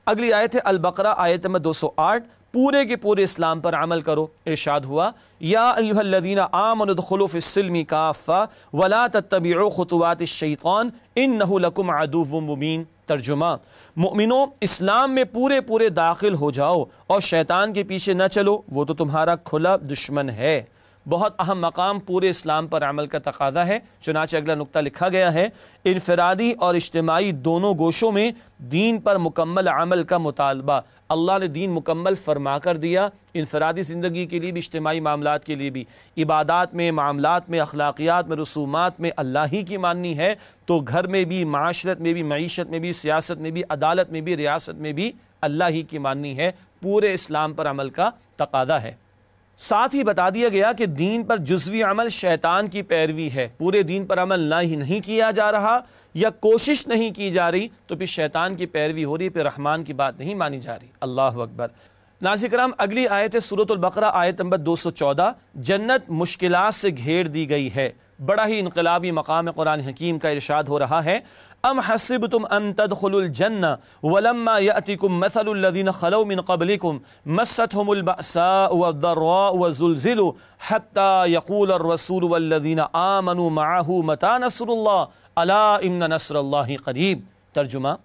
B: اگلی آیت ہے البقرہ آیت نمبر 208، پورے کے پورے اسلام پر عمل کرو۔ ارشاد ہوا یا ایھا الذین آمنوا ادخلوا فی السلم کافہ ولا تتبعوا خطوات الشیطان انہ لکم عدو مبین۔ ترجمہ، مومنوں اسلام میں پورے پورے داخل ہو جاؤ اور شیطان کے پیچھے نہ چلو، وہ تو تمہارا کھلا دشمن ہے۔ بہت اہم مقام پورے اسلام پر عمل کا تقاضا ہے، چنانچہ اگلا نقطہ لکھا گیا ہے انفرادی اور اجتماعی دونوں گوشوں میں دین پر مکمل عمل کا مطالبہ۔ اللہ نے دین مکمل فرما کر دیا، انفرادی زندگی کے لیے بھی، اجتماعی معاملات کے لیے بھی۔ عبادات میں، معاملات میں، اخلاقیات میں، رسومات میں اللہ ہی کی ماننی ہے، تو گھر میں بھی، معاشرت میں بھی، معیشت میں بھی، سیاست میں بھی، عدالت میں بھی، ریاست میں بھی اللہ ہی کی ماننی ہے۔ پورے اسلام پر عمل کا تقاضا ہے۔ ساتھ ہی بتا دیا گیا کہ دین پر جزوی عمل شیطان کی پیروی ہے۔ پورے دین پر عمل نہ ہی نہیں کیا جا رہا یا کوشش نہیں کی جا رہی تو پھر شیطان کی پیروی ہو رہی، پھر رحمان کی بات نہیں مانی جا رہی۔ اللہ اکبر۔ ناظرین کرام، اگلی آیت ہے سورۃ البقرہ آیت نمبر 214۔ جنت مشکلات سے گھیر دی گئی ہے۔ بڑا ہی انقلابی مقام قرآن حکیم کا ارشاد ہو رہا ہے، ام حسبتم ان تدخلوا الجنہ ولما یأتکم مثل الذین خلو من قبلکم مستهم البأساء والضراء وزلزلوا حتى يقول الرسول والذین آمنوا معه متى نصر اللہ الا ان نصر اللہ قریب۔ ترجمہ،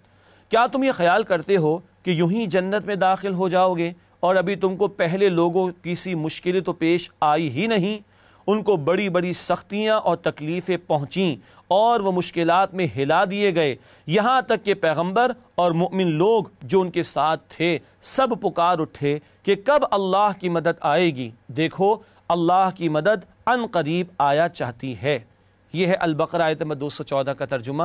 B: کیا تم یہ خیال کرتے ہو کہ یوں ہی جنت میں داخل ہو جاؤ گے اور ابھی تم کو پہلے لوگوں کی سی مشکلیں تو پیش آئی ہی نہیں؟ ان کو بڑی بڑی سختیاں اور تکلیفیں پہنچیں اور وہ مشکلات میں ہلا دیے گئے، یہاں تک کہ پیغمبر اور مؤمن لوگ جو ان کے ساتھ تھے سب پکار اٹھے کہ کب اللہ کی مدد آئے گی۔ دیکھو، اللہ کی مدد ان قریب آیا چاہتی ہے۔ یہ ہے البقرہ آیت نمبر 214 کا ترجمہ۔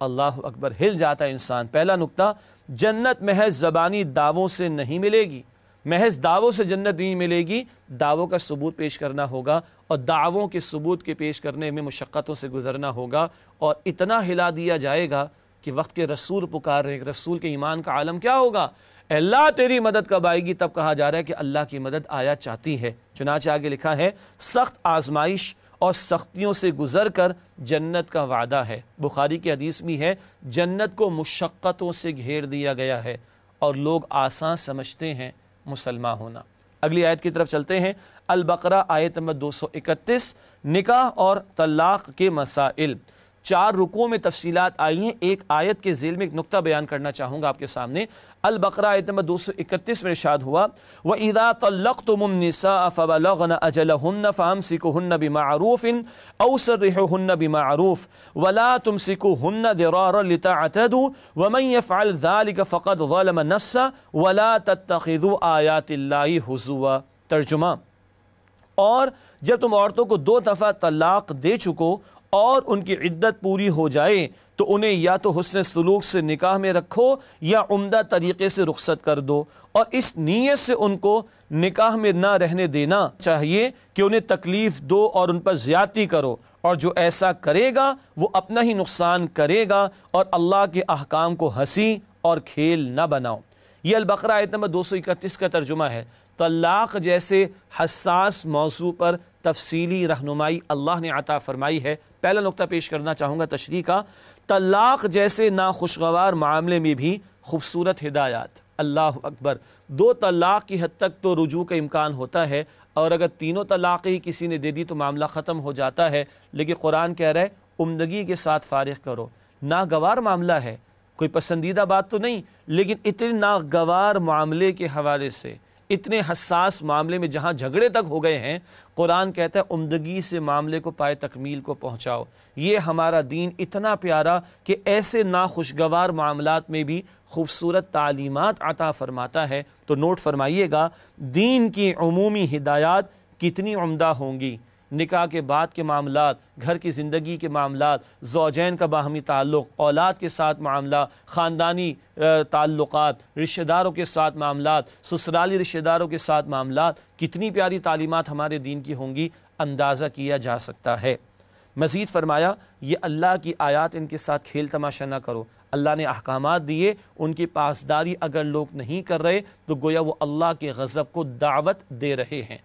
B: اللہ اکبر، ہل جاتا ہے انسان۔ پہلا نقطہ، جنت محض زبانی دعووں سے نہیں ملے گی، محض دعووں سے جنت نہیں ملے گی، دعووں کا ثبوت پیش کرنا ہوگا، اور دعووں کے ثبوت کے پیش کرنے میں مشقتوں سے گزرنا ہوگا، اور اتنا ہلا دیا جائے گا کہ وقت کے رسول پکار رہے ہیں۔ رسول کے ایمان کا عالم کیا ہوگا؟ اللہ تیری مدد کب آئے گی؟ تب کہا جا رہا ہے کہ اللہ کی مدد آیا چاہتی ہے۔ چنانچہ آگے لکھا ہے، سخت آزمائش اور سختیوں سے گزر کر جنت کا وعدہ ہے۔ بخاری کی حدیث میں ہے، جنت کو مشقتوں سے گھیر دیا گیا ہے اور لوگ آسان سمجھتے ہیں مسلمان ہونا۔ اگلی آیت کی طرف چلتے ہیں، البقرہ آیت نمبر 231، نکاح اور طلاق کے مسائل۔ 4 رکوع میں تفصیلات آئی ہیں۔ ایک آیت کے ذیل میں ایک نقطہ بیان کرنا چاہوں گا آپ کے سامنے۔ البقرہ آیت نمبر 231 میں ارشاد ہوا، وَإِذَا طَلَّقْتُمُ النِّسَاءَ فَبَلَغْنَ أَجَلَهُنَّ فَأَمْسِكُوهُنَّ بِمَعْرُوفٍ أَوْ سَرِّحُوهُنَّ بِمَعْرُوفٍ وَلَا تُمْسِكُوهُنَّ ضِرَارًا لِتَعْتَدُوا وَمَنْ يَفْعَلْ ذَلِكَ فَقَدْ ظَلَمَ نَفْسَهُ وَلَا تَتَّخِذُوا آيَاتِ اللَّهِ هُزُوًا۔ ترجمہ، اور جب تم عورتوں کو 2 دفعہ طلاق دے چکو اور ان کی عدت پوری ہو جائے تو انہیں یا تو حسن سلوک سے نکاح میں رکھو یا عمدہ طریقے سے رخصت کر دو، اور اس نیت سے ان کو نکاح میں نہ رہنے دینا چاہیے کہ انہیں تکلیف دو اور ان پر زیادتی کرو، اور جو ایسا کرے گا وہ اپنا ہی نقصان کرے گا، اور اللہ کے احکام کو ہنسی اور کھیل نہ بناؤ۔ یہ البقرہ آیت نمبر 231 کا ترجمہ ہے۔ طلاق جیسے حساس موضوع پر تفصیلی رہنمائی اللہ نے عطا فرمائی ہے۔ پہلا نقطہ پیش کرنا چاہوں گا تشریح کا، طلاق جیسے ناخوشگوار معاملے میں بھی خوبصورت ہدایات۔ اللہ اکبر، 2 طلاق کی حد تک تو رجوع کا امکان ہوتا ہے، اور اگر 3 طلاق ہی کسی نے دے دی تو معاملہ ختم ہو جاتا ہے، لیکن قرآن کہہ رہا ہے عمدگی کے ساتھ فارغ کرو۔ ناگوار معاملہ ہے، کوئی پسندیدہ بات تو نہیں، لیکن اتنے ناگوار معاملے کے حوالے سے، اتنے حساس معاملے میں جہاں جھگڑے تک ہو گئے ہیں، قرآن کہتا ہے عمدگی سے معاملے کو پائے تکمیل کو پہنچاؤ۔ یہ ہمارا دین اتنا پیارا کہ ایسے ناخوشگوار معاملات میں بھی خوبصورت تعلیمات عطا فرماتا ہے۔ تو نوٹ فرمائیے گا، دین کی عمومی ہدایات کتنی عمدہ ہوں گی۔ نکاح کے بعد کے معاملات، گھر کی زندگی کے معاملات، زوجین کا باہمی تعلق، اولاد کے ساتھ معاملہ، خاندانی تعلقات، رشتہ داروں کے ساتھ معاملات، سسرالی رشتہ داروں کے ساتھ معاملات، کتنی پیاری تعلیمات ہمارے دین کی ہوں گی، اندازہ کیا جا سکتا ہے۔ مزید فرمایا، یہ اللہ کی آیات، ان کے ساتھ کھیل تماشا نہ کرو۔ اللہ نے احکامات دیے، ان کی پاسداری اگر لوگ نہیں کر رہے تو گویا وہ اللہ کے غضب کو دعوت دے رہے ہیں۔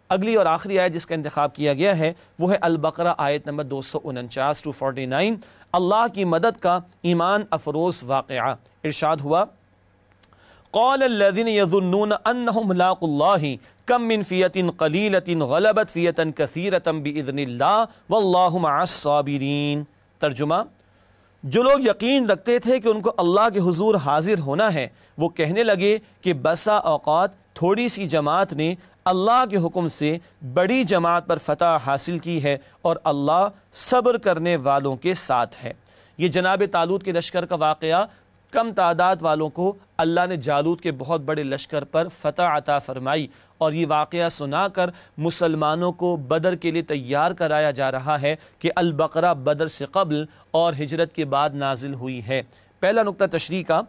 B: اگلی اور آخری آیت جس کا انتخاب کیا گیا ہے وہ ہے البقرہ آیت نمبر 249 اللہ کی مدد کا ایمان افروز واقعہ۔ ارشاد ہوا، قال الذين يظنون انهم ملاقو الله كم من فئة قليلة غلبت فئة كثيرة بإذن الله والله مع الصابرين۔ ترجمہ، جو لوگ یقین رکھتے تھے کہ ان کو اللہ کے حضور حاضر ہونا ہے، وہ کہنے لگے کہ بسا اوقات تھوڑی سی جماعت نے اللہ کے حکم سے بڑی جماعت پر فتح حاصل کی ہے، اور اللہ صبر کرنے والوں کے ساتھ ہے۔ یہ جناب طالوت کے لشکر کا واقعہ، کم تعداد والوں کو اللہ نے جالوت کے بہت بڑے لشکر پر فتح عطا فرمائی، اور یہ واقعہ سنا کر مسلمانوں کو بدر کے لیے تیار کرایا جا رہا ہے کہ البقرہ بدر سے قبل اور ہجرت کے بعد نازل ہوئی ہے۔ پہلا نقطہ تشریح کا،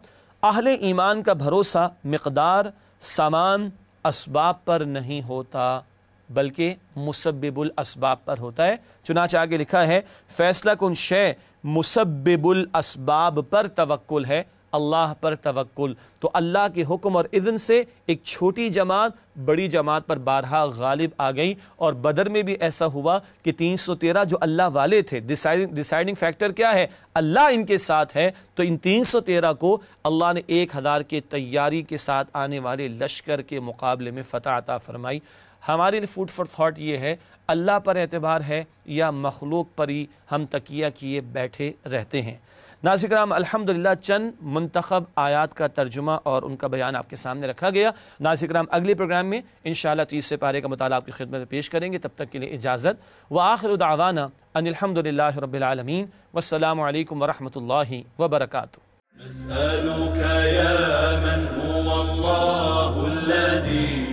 B: اہل ایمان کا بھروسہ مقدار، سامان، اسباب پر نہیں ہوتا بلکہ مسبب الاسباب پر ہوتا ہے۔ چنانچہ آگے لکھا ہے، فیصلہ کن شے مسبب الاسباب پر توکل ہے، اللہ پر توکل۔ تو اللہ کے حکم اور اذن سے ایک چھوٹی جماعت بڑی جماعت پر بارہا غالب آ گئی، اور بدر میں بھی ایسا ہوا کہ 313 جو اللہ والے تھے، ڈیسائیڈنگ فیکٹر کیا ہے؟ اللہ ان کے ساتھ ہے، تو ان 313 کو اللہ نے 1000 کے تیاری کے ساتھ آنے والے لشکر کے مقابلے میں فتح عطا فرمائی۔ ہمارے لیے فوڈ فار تھاٹ یہ ہے، اللہ پر اعتبار ہے یا مخلوق پر ہی ہم تکیہ کیے بیٹھے رہتے ہیں؟ ناظرین کرام، الحمدللہ چند منتخب آیات کا ترجمہ اور ان کا بیان آپ کے سامنے رکھا گیا۔ ناظرین کرام، اگلے پروگرام میں انشاءاللہ 30 پارے کا مطالعہ آپ کی خدمت میں پیش کریں گے۔ تب تک کے لیے اجازت، وآخر دعوانا ان الحمدللہ رب العالمین، والسلام علیکم ورحمۃ اللہ وبرکاتہ۔
A: نسألك يا من هو الله الذي